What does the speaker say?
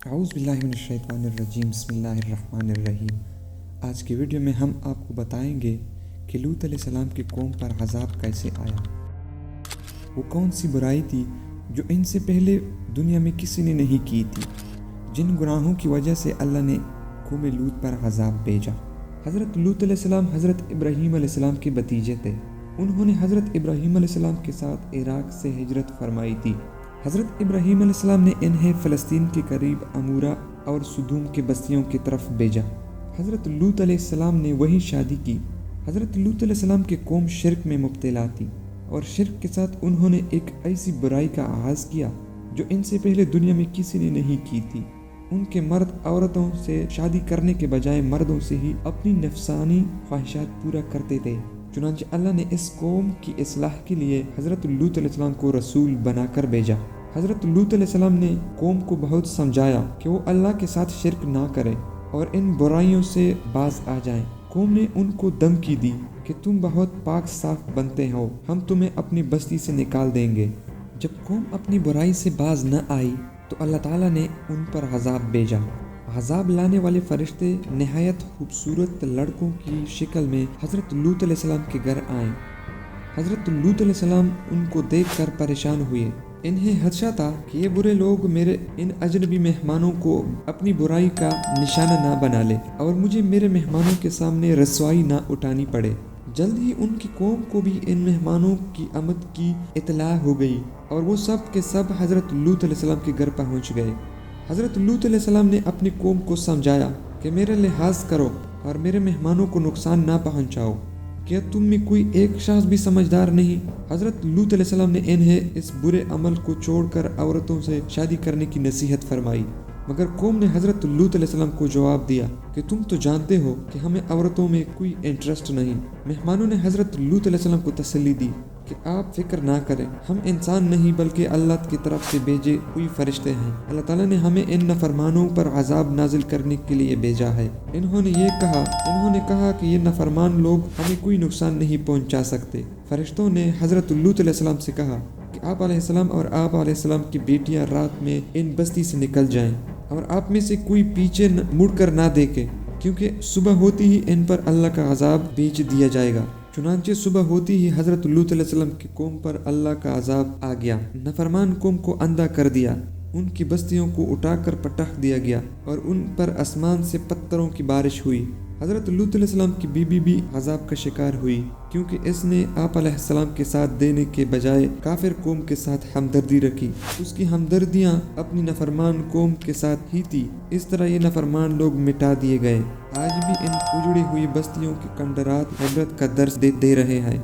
اعوذ باللہ من الشیطان الرجیم بسم اللہ الرحمن الرحیم۔ آج کی ویڈیو میں ہم آپ کو بتائیں گے کہ لوط علیہ السلام کی قوم پر عذاب کیسے آیا۔ وہ کون سی برائی تھی جو ان سے پہلے دنیا میں کسی نے نہیں کی تھی، جن گناہوں کی وجہ سے اللہ نے قوم لوط پر عذاب بھیجا۔ حضرت لوط علیہ السلام حضرت ابراہیم علیہ السلام کے بھتیجے تھے۔ انہوں نے حضرت ابراہیم علیہ السلام کے ساتھ عراق سے ہجرت فرمائی تھی۔ حضرت ابراہیم علیہ السلام نے انہیں فلسطین کے قریب امورا اور سدوم کے بستیوں کی طرف بھیجا۔ حضرت لوط علیہ السلام نے وہیں شادی کی۔ حضرت لوط علیہ السلام کی قوم شرک میں مبتلا تھی اور شرک کے ساتھ انہوں نے ایک ایسی برائی کا آغاز کیا جو ان سے پہلے دنیا میں کسی نے نہیں کی تھی۔ ان کے مرد عورتوں سے شادی کرنے کے بجائے مردوں سے ہی اپنی نفسانی خواہشات پورا کرتے تھے۔ چنانچہ اللہ نے اس قوم کی اصلاح کے لیے حضرت لوط علیہ السلام کو رسول بنا کر بھیجا۔ حضرت لوط علیہ السلام نے قوم کو بہت سمجھایا کہ وہ اللہ کے ساتھ شرک نہ کریں اور ان برائیوں سے باز آ جائیں۔ قوم نے ان کو دھمکی دی کہ تم بہت پاک صاف بنتے ہو، ہم تمہیں اپنی بستی سے نکال دیں گے۔ جب قوم اپنی برائی سے باز نہ آئی تو اللہ تعالیٰ نے ان پر عذاب بھیجا۔ عذاب لانے والے فرشتے نہایت خوبصورت لڑکوں کی شکل میں حضرت لوط علیہ السلام کے گھر آئے۔ حضرت لوط علیہ السلام ان کو دیکھ کر پریشان ہوئے۔ انہیں خدشہ تھا کہ یہ برے لوگ میرے ان اجنبی مہمانوں کو اپنی برائی کا نشانہ نہ بنا لے اور مجھے میرے مہمانوں کے سامنے رسوائی نہ اٹھانی پڑے۔ جلد ہی ان کی قوم کو بھی ان مہمانوں کی آمد کی اطلاع ہو گئی اور وہ سب کے سب حضرت لوط علیہ السلام کے گھر پہنچ گئے۔ حضرت لوط علیہ السلام نے اپنی قوم کو سمجھایا کہ میرا لحاظ کرو اور میرے مہمانوں کو نقصان نہ پہنچاؤ۔ کیا تم میں کوئی ایک شخص بھی سمجھدار نہیں؟ حضرت لوط علیہ السلام نے انہیں اس برے عمل کو چھوڑ کر عورتوں سے شادی کرنے کی نصیحت فرمائی، مگر قوم نے حضرت لوط علیہ السلام کو جواب دیا کہ تم تو جانتے ہو کہ ہمیں عورتوں میں کوئی انٹرسٹ نہیں۔ مہمانوں نے حضرت لوط علیہ السلام کو تسلی دی کہ آپ فکر نہ کریں، ہم انسان نہیں بلکہ اللہ کی طرف سے بھیجے ہوئے فرشتے ہیں۔ اللہ تعالیٰ نے ہمیں ان نافرمانوں پر عذاب نازل کرنے کے لیے بھیجا ہے۔ انہوں نے کہا کہ یہ نافرمان لوگ ہمیں کوئی نقصان نہیں پہنچا سکتے۔ فرشتوں نے حضرت لوط علیہ السلام سے کہا کہ آپ علیہ السلام اور آپ علیہ السلام کی بیٹیاں رات میں ان بستی سے نکل جائیں اور آپ میں سے کوئی پیچھے مڑ کر نہ دیکھے، کیونکہ صبح ہوتی ہی ان پر اللہ کا عذاب بھیج دیا جائے گا۔ چنانچہ صبح ہوتی ہی حضرت لوط علیہ السلام کی قوم پر اللہ کا عذاب آ گیا۔ نافرمان قوم کو اندھا کر دیا، ان کی بستیوں کو اٹھا کر پٹخ دیا گیا اور ان پر آسمان سے پتھروں کی بارش ہوئی۔ حضرت لوط علیہ السلام کی بیوی بھی عذاب کا شکار ہوئی، کیونکہ اس نے آپ علیہ السلام کے ساتھ دینے کے بجائے کافر قوم کے ساتھ ہمدردی رکھی۔ اس کی ہمدردیاں اپنی نافرمان قوم کے ساتھ ہی تھی۔ اس طرح یہ نافرمان لوگ مٹا دیے گئے۔ آج بھی ان اجڑی ہوئی بستیوں کے کھنڈرات عبرت کا درس دے رہے ہیں۔